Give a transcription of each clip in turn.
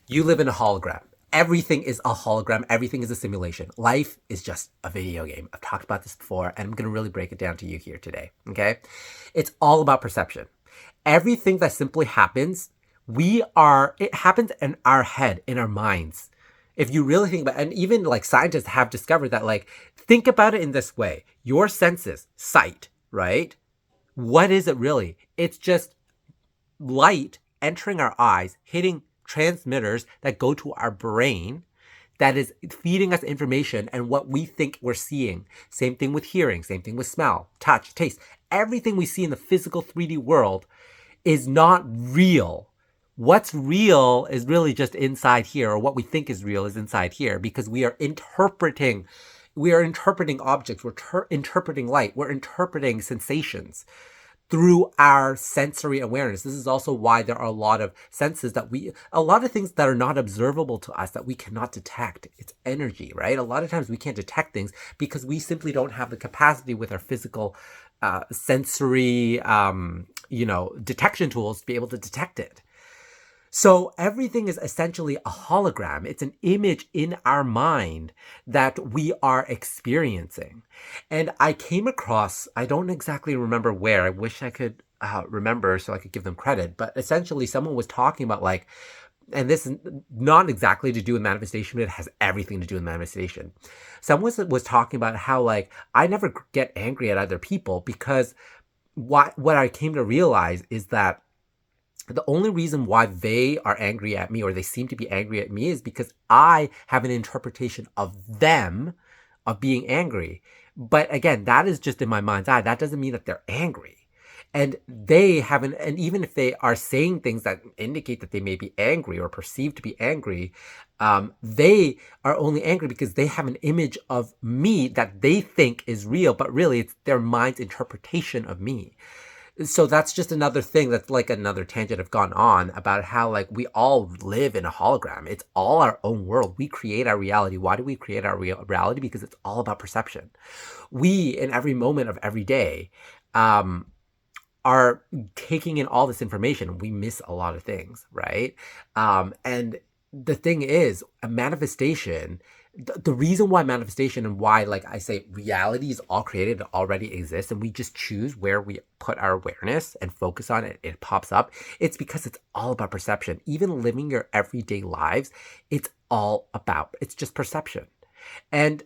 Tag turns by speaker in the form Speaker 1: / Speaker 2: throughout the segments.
Speaker 1: You live in a hologram. Everything is a hologram. Everything is a simulation. Life is just a video game. I've talked about this before, and I'm going to really break it down to you here today. Okay? It's all about perception. Everything that simply happens, it happens in our head, in our minds. If you really think about it, and even like scientists have discovered that, like, think about it in this way. Your senses, sight, right? What is it really? It's just light entering our eyes, hitting transmitters that go to our brain that is feeding us information and what we think we're seeing. Same thing with hearing, same thing with smell, touch, taste. Everything we see in the physical 3D world is not real. What's real is really just inside here, or what we think is real is inside here, because we are interpreting objects, interpreting light, we're interpreting sensations through our sensory awareness. This is also why there are a lot of senses a lot of things that are not observable to us that we cannot detect. It's energy, right? A lot of times we can't detect things because we simply don't have the capacity with our physical sensory, detection tools to be able to detect it. So everything is essentially a hologram. It's an image in our mind that we are experiencing. And I came across, I don't exactly remember where, I wish I could remember so I could give them credit, but essentially someone was talking about, like, and this is not exactly to do with manifestation, but it has everything to do with manifestation. Someone was talking about how, like, I never get angry at other people because what I came to realize is that the only reason why they are angry at me, or they seem to be angry at me, is because I have an interpretation of them of being angry. But again, that is just in my mind's eye. That doesn't mean that they're angry. And and even if they are saying things that indicate that they may be angry or perceived to be angry, they are only angry because they have an image of me that they think is real, but really it's their mind's interpretation of me. So that's just another thing, that's like another tangent I've gone on about how, like, we all live in a hologram. It's all our own world. We create our reality. Why do we create our reality? Because it's all about perception. We, in every moment of every day, um, are taking in all this information. We miss a lot of things, right? And the thing is, a manifestation, the reason why manifestation and why, like I say, reality is all created, it already exists, and we just choose where we put our awareness and focus on it, it pops up. It's because it's all about perception. Even living your everyday lives, it's just perception. And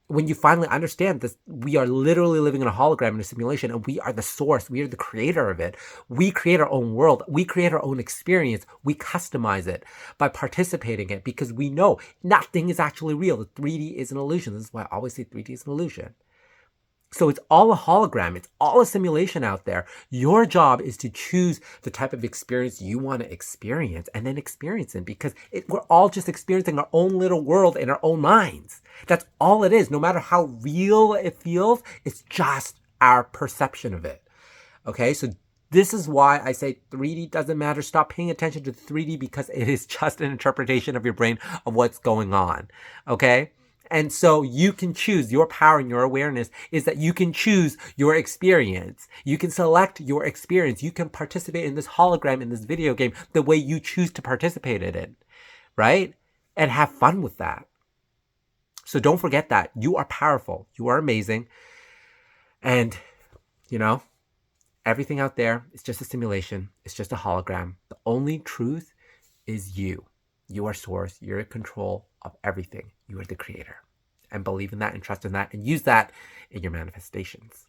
Speaker 1: when you finally understand this, we are literally living in a hologram, in a simulation, and we are the source. We are the creator of it. We create our own world. We create our own experience. We customize it by participating in it because we know nothing is actually real. The 3D is an illusion. This is why I always say 3D is an illusion. So it's all a hologram. It's all a simulation out there. Your job is to choose the type of experience you want to experience and then experience it, because we're all just experiencing our own little world in our own minds. That's all it is. No matter how real it feels, it's just our perception of it. Okay, so this is why I say 3D doesn't matter. Stop paying attention to 3D because it is just an interpretation of your brain of what's going on. Okay? And so you can choose. Your power and your awareness is that you can choose your experience. You can select your experience. You can participate in this hologram, in this video game, the way you choose to participate in it, right? And have fun with that. So don't forget that. You are powerful. You are amazing. And, you know, everything out there is just a simulation. It's just a hologram. The only truth is you. You are source. You're in control of everything. You are the creator. And believe in that and trust in that and use that in your manifestations.